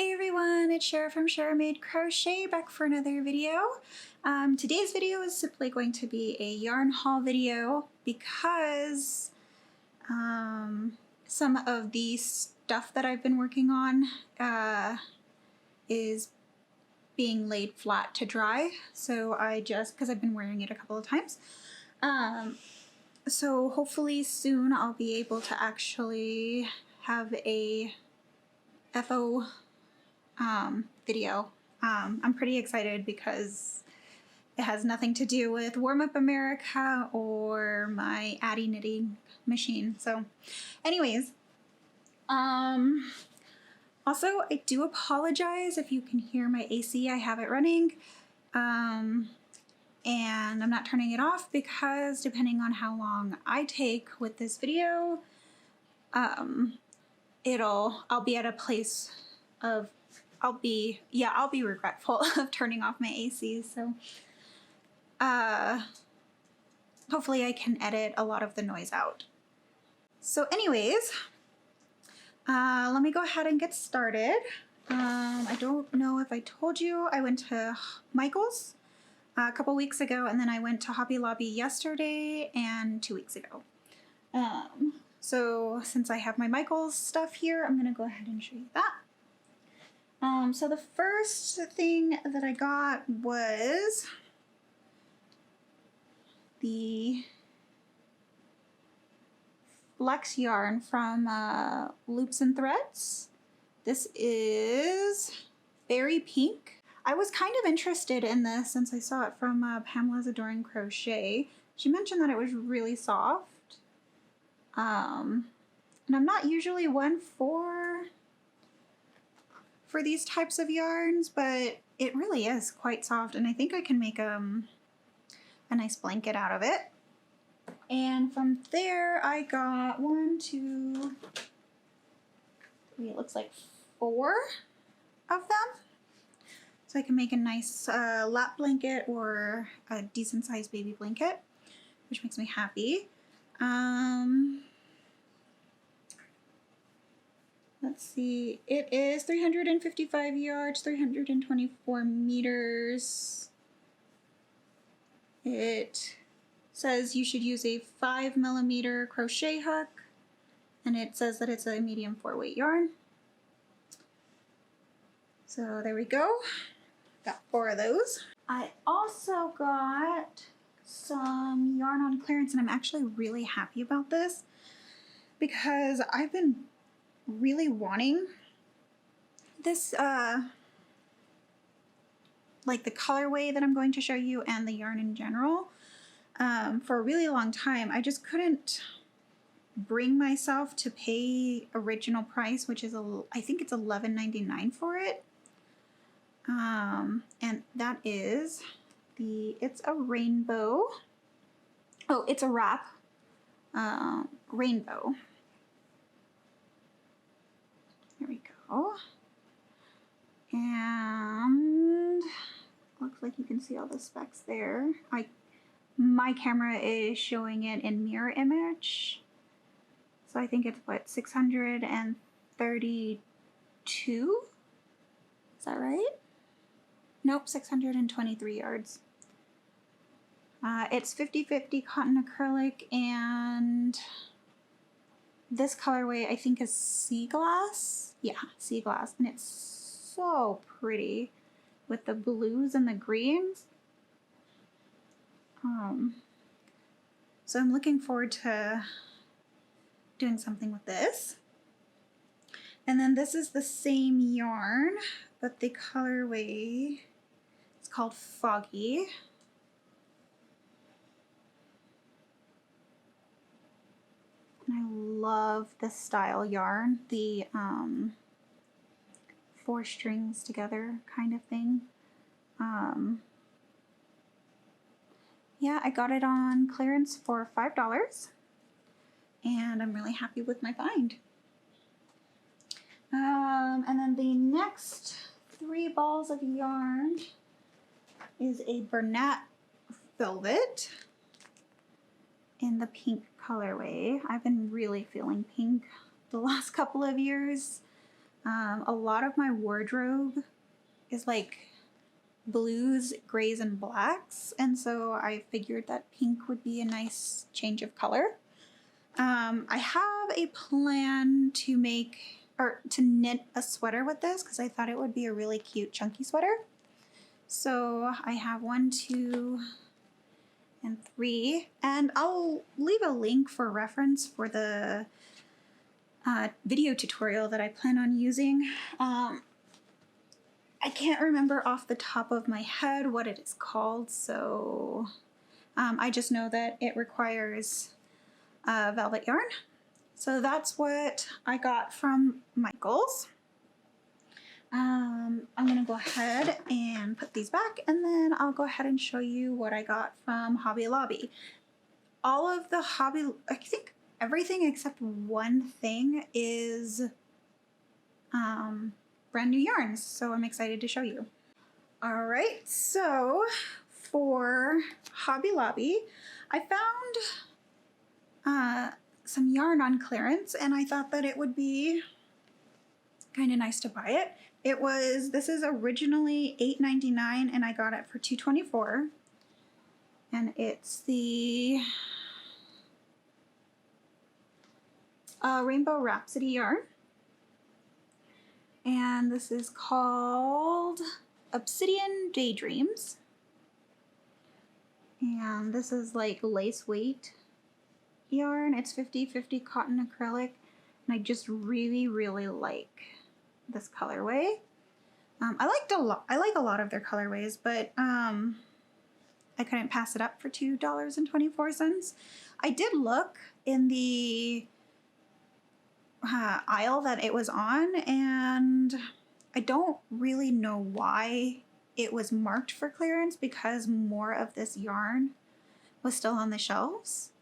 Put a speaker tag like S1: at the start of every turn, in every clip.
S1: Hey everyone, it's Shara from Shara Made Crochet back for another video. Today's video is simply going to be a yarn haul video because some of the stuff that I've been working on is being laid flat to dry. So because I've been wearing it a couple of times. So hopefully soon I'll be able to actually have a FO video. I'm pretty excited because it has nothing to do with Warm Up America or my Addy knitting machine. So anyways, also I do apologize if you can hear my AC. I have it running, and I'm not turning it off because depending on how long I take with this video, I'll be at a place of I'll be regretful of turning off my AC, so hopefully I can edit a lot of the noise out. So anyways, let me go ahead and get started. I don't know if I told you, I went to Michael's a couple weeks ago, and then I went to Hobby Lobby yesterday and 2 weeks ago. So since I have my Michael's stuff here, I'm gonna go ahead and show you that. So the first thing that I got was the Flecks Yarn from Loops and Threads. This is Berry Pink. I was kind of interested in this since I saw it from Pamela's Adoring Crochet. She mentioned that it was really soft. And I'm not usually one for these types of yarns, but it really is quite soft, and I think I can make a nice blanket out of it. And from there I got 1, 2, 3, it looks like 4 of them. So I can make a nice lap blanket or a decent sized baby blanket, which makes me happy. Let's see, it is 355 yards, 324 meters. It says you should use a 5mm crochet hook, and it says that it's a medium 4-weight yarn. So there we go, got 4 of those. I also got some yarn on clearance, and I'm actually really happy about this because I've been really wanting this like the colorway that I'm going to show you and the yarn in general for a really long time. I just couldn't bring myself to pay original price, which is I think it's $11.99 for it, and that is it's a rainbow, it's a wrap rainbow. There we go. And looks like you can see all the specs there. My camera is showing it in mirror image. So I think it's what, 632? Is that right? Nope, 623 yards. It's 50/50 cotton acrylic, and this colorway I think is sea glass. Yeah, sea glass, and it's so pretty with the blues and the greens. So I'm looking forward to doing something with this. And then this is the same yarn, but the colorway is called Foggy. And I love this style yarn, the 4 strings together kind of thing. Yeah, I got it on clearance for $5, and I'm really happy with my find. And then the next 3 balls of yarn is a Bernat velvet in the pink colorway. I've been really feeling pink the last couple of years. A lot of my wardrobe is like blues, grays, and blacks, and so I figured that pink would be a nice change of color. I have a plan to make or to knit a sweater with this because I thought it would be a really cute chunky sweater. So I have 1, 2, and 3, and I'll leave a link for reference for the video tutorial that I plan on using. I can't remember off the top of my head what it is called, so I just know that it requires velvet yarn. So that's what I got from Michaels. I'm gonna go ahead and put these back, and then I'll go ahead and show you what I got from Hobby Lobby. All of the I think everything except one thing is brand new yarns, so I'm excited to show you. All right, so for Hobby Lobby, I found some yarn on clearance, and I thought that it would be kind of nice to buy it. This is originally $8.99 and I got it for $2.24. And it's the Rainbow Rhapsody yarn. And this is called Obsidian Daydreams. And this is like lace weight yarn. It's 50/50 cotton acrylic. And I just really, really like this colorway. I like a lot of their colorways, but I couldn't pass it up for $2.24. I did look in the aisle that it was on, and I don't really know why it was marked for clearance because more of this yarn was still on the shelves.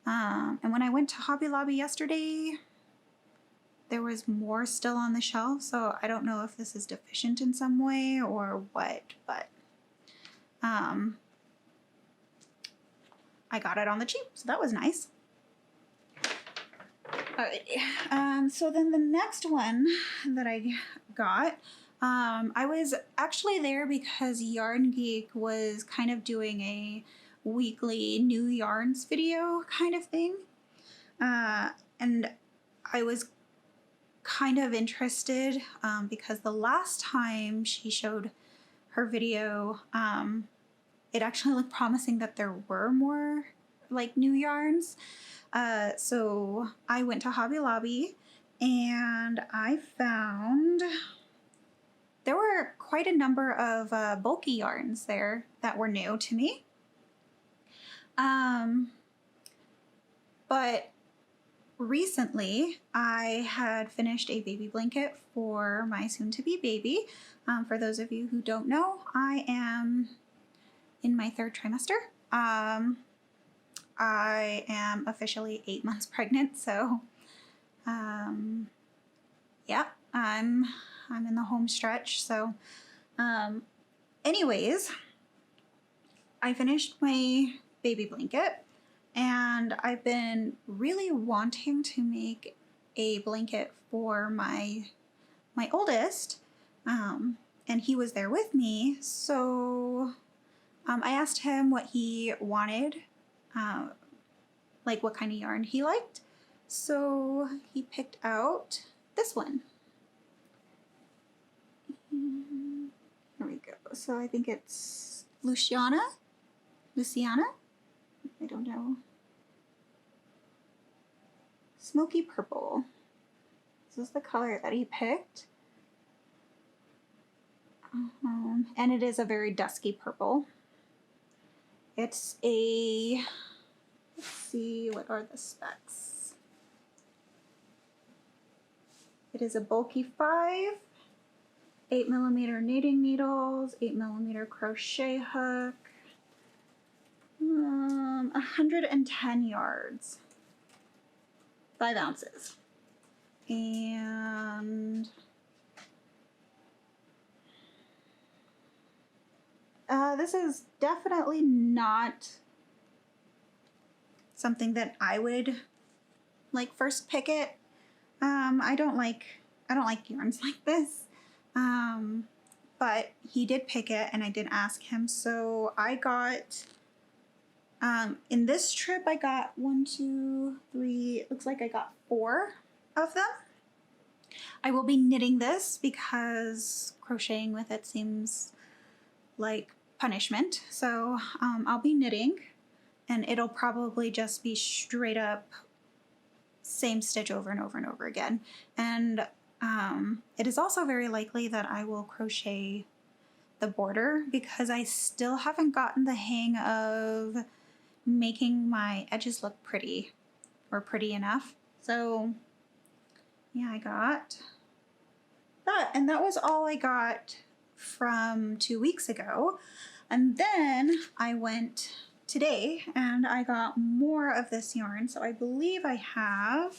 S1: And when I went to Hobby Lobby yesterday, there was more still on the shelf, so I don't know if this is deficient in some way or what, but I got it on the cheap, so that was nice. Alrighty, so then the next one that I got, I was actually there because Yarn Geek was kind of doing a weekly new yarns video kind of thing, and I was kind of interested because the last time she showed her video, it actually looked promising that there were more like new yarns. So I went to Hobby Lobby and I found there were quite a number of bulky yarns there that were new to me. But recently, I had finished a baby blanket for my soon-to-be baby. For those of you who don't know, I am in my 3rd trimester. I am officially 8 months pregnant, so yeah, I'm in the home stretch. So, anyways, I finished my baby blanket. And I've been really wanting to make a blanket for my oldest, and he was there with me. So I asked him what he wanted, like what kind of yarn he liked. So he picked out this one. Here we go. So I think it's Luciana. I don't know. Smoky purple. This is the color that he picked. And it is a very dusky purple. It's a, let's see, what are the specs? It is a bulky 5, 8mm knitting needles, 8mm crochet hook, 110 yards, 5 ounces. And this is definitely not something that I would like first pick it. I don't like I don't like yarns like this. But he did pick it and I did ask him. So I got, in this trip, I got 1, 2, 3, it looks like I got 4 of them. I will be knitting this because crocheting with it seems like punishment. So I'll be knitting and it'll probably just be straight up same stitch over and over and over again. And it is also very likely that I will crochet the border because I still haven't gotten the hang of making my edges look pretty or pretty enough. So yeah, I got that, and that was all I got from 2 weeks ago. And then I went today and I got more of this yarn. So I believe I have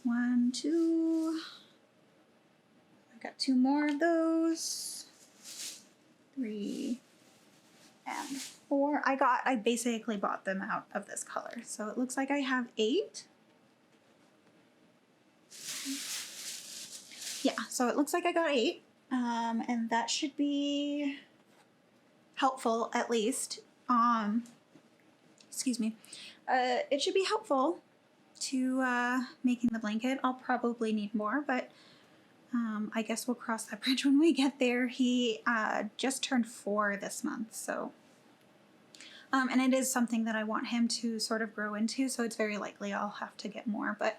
S1: 1, 2, I got 2 more of those, 3 and 4. I basically bought them out of this color. So it looks like I have 8. Yeah, so it looks like I got 8. And that should be helpful at least. Excuse me. It should be helpful to making the blanket. I'll probably need more, but I guess we'll cross that bridge when we get there. He just turned 4 this month, so and it is something that I want him to sort of grow into, so it's very likely I'll have to get more. But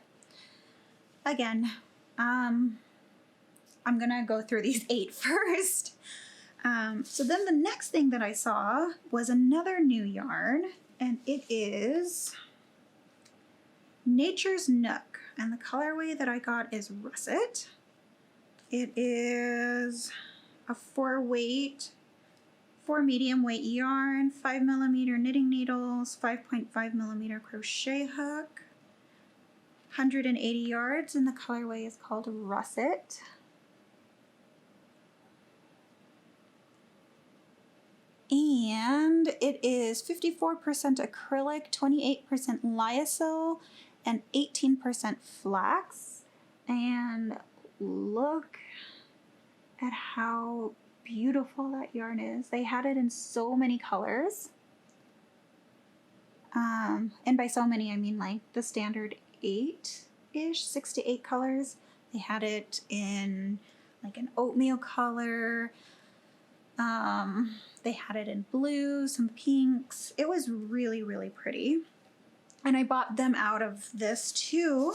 S1: again, I'm gonna go through these 8 first. So then the next thing that I saw was another new yarn, and it is Nature's Nook, and the colorway that I got is Russet. It is a 4-weight, 4 medium weight yarn, 5mm knitting needles, 5.5mm crochet hook, 180 yards, and the colorway is called Russet. And it is 54% acrylic, 28% lyocell, and 18% flax. And look at how beautiful that yarn is. They had it in so many colors. And by so many, I mean like the standard 8-ish, 6 to 8 colors. They had it in like an oatmeal color. They had it in blue, some pinks. It was really, really pretty. And I bought them out of this too.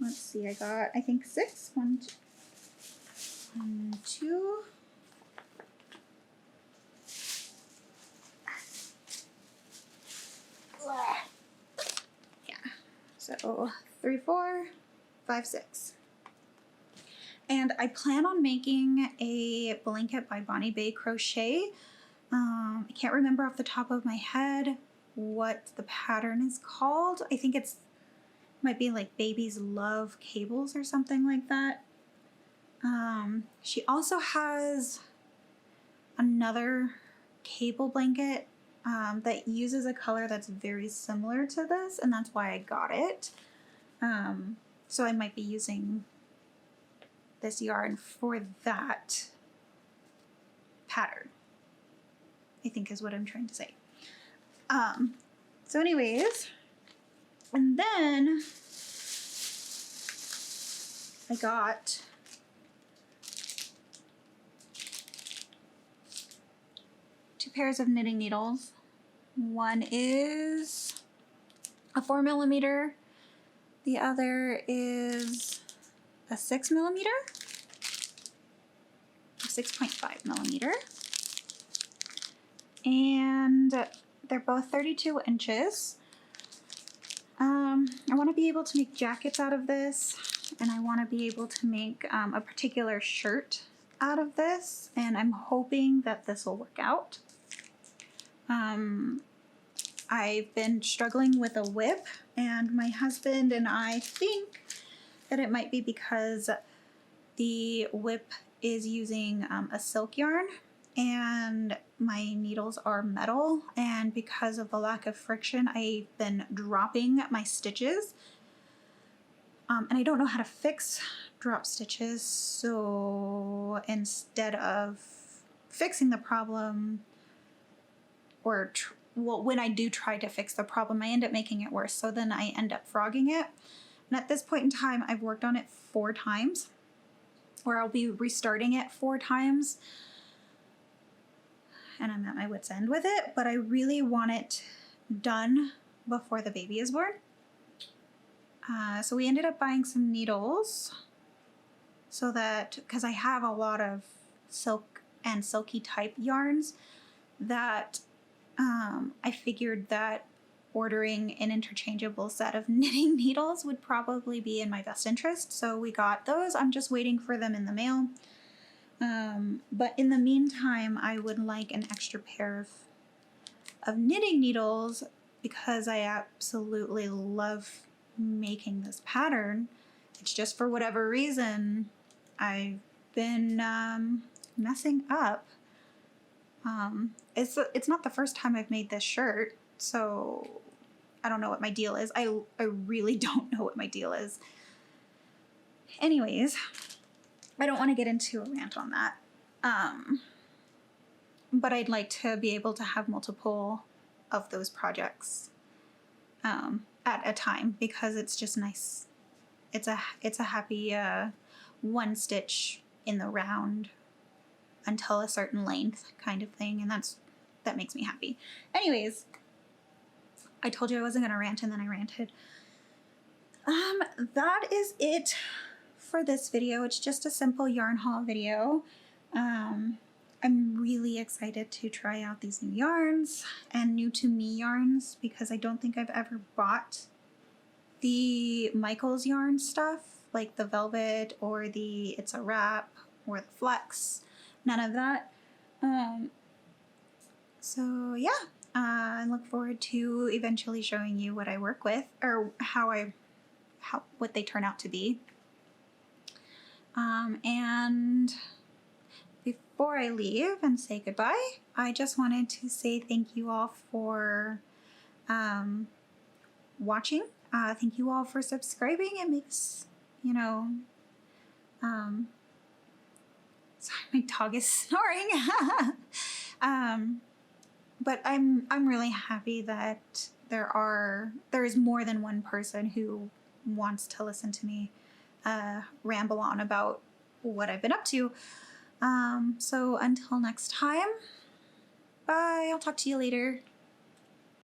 S1: Let's see, I got, I think 6. 1, 2. Yeah, so 3, 4, 5, 6. And I plan on making a blanket by Bonnie Bay Crochet. I can't remember off the top of my head what the pattern is called. I think it's might be like Babies Love Cables or something like that. She also has another cable blanket that uses a color that's very similar to this, and that's why I got it. So I might be using this yarn for that pattern, I think is what I'm trying to say. So anyways, and then I got two pairs of knitting needles. One is a 4mm, the other is a 6mm, 6.5mm, and they're both 32 inches. I want to be able to make jackets out of this, and I want to be able to make a particular shirt out of this, and I'm hoping that this will work out. I've been struggling with a whip, and my husband and I think that it might be because the whip is using a silk yarn and my needles are metal, and because of the lack of friction I've been dropping my stitches, and I don't know how to fix drop stitches, so instead of fixing the problem, or well, when I do try to fix the problem, I end up making it worse, so then I end up frogging it. And at this point in time, I've worked on it 4 times, or I'll be restarting it 4 times, and I'm at my wit's end with it, but I really want it done before the baby is born. So we ended up buying some needles, so that, because I have a lot of silk and silky type yarns, that I figured that ordering an interchangeable set of knitting needles would probably be in my best interest. So we got those. I'm just waiting for them in the mail. But in the meantime, I would like an extra pair of knitting needles, because I absolutely love making this pattern. It's just, for whatever reason, I've been messing up. It's not the first time I've made this shirt, so I don't know what my deal is. I really don't know what my deal is. Anyways, I don't want to get into a rant on that. But I'd like to be able to have multiple of those projects at a time, because it's just nice. It's a happy one stitch in the round until a certain length kind of thing, and that makes me happy. Anyways, I told you I wasn't gonna rant, and then I ranted. That is it for this video. It's just a simple yarn haul video. I'm really excited to try out these new yarns and new to me yarns, because I don't think I've ever bought the Michaels yarn stuff, like the velvet or the It's a Wrap or the Flecks. None of that. So yeah, I look forward to eventually showing you what I work with, or what they turn out to be. And before I leave and say goodbye, I just wanted to say thank you all for watching. Thank you all for subscribing. It makes, sorry, my dog is snoring. But I'm really happy that there is more than one person who wants to listen to me ramble on about what I've been up to. So until next time, bye. I'll talk to you later.